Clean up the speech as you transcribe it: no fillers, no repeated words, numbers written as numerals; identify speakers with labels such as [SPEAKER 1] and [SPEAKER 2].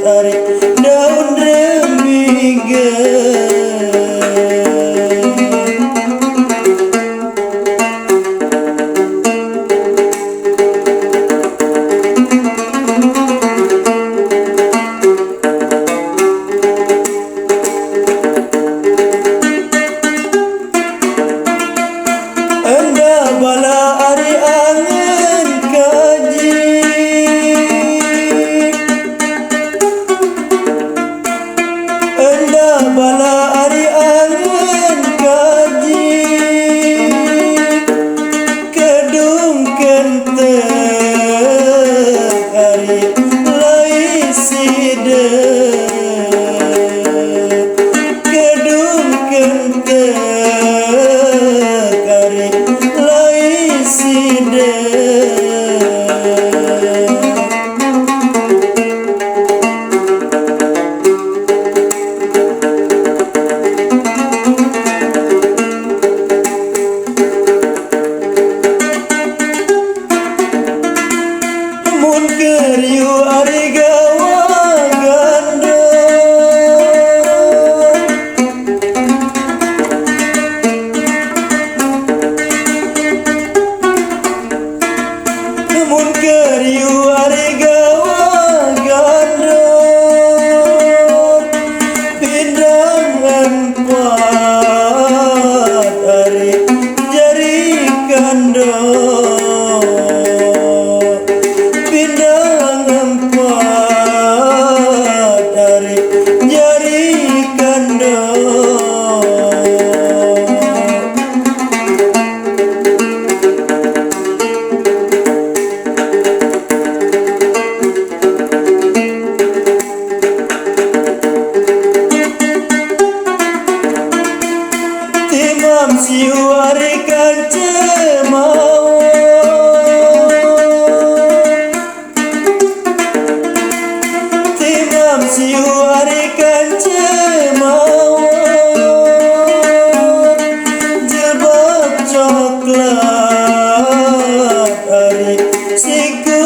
[SPEAKER 1] tarik daun remigah. Bala ari angin kaji Enda bala ari angin kaji Kedung kenteng ari lai sida Kedung kenteng ari sida mun keryu ari gawa ganda mun keryu ari gawa ganda pindangan pat ari jari kanda pindangan pat ari jari kanda Timam siu ari kancemau Timam siu ari kancemau Jilbab coklat ari siku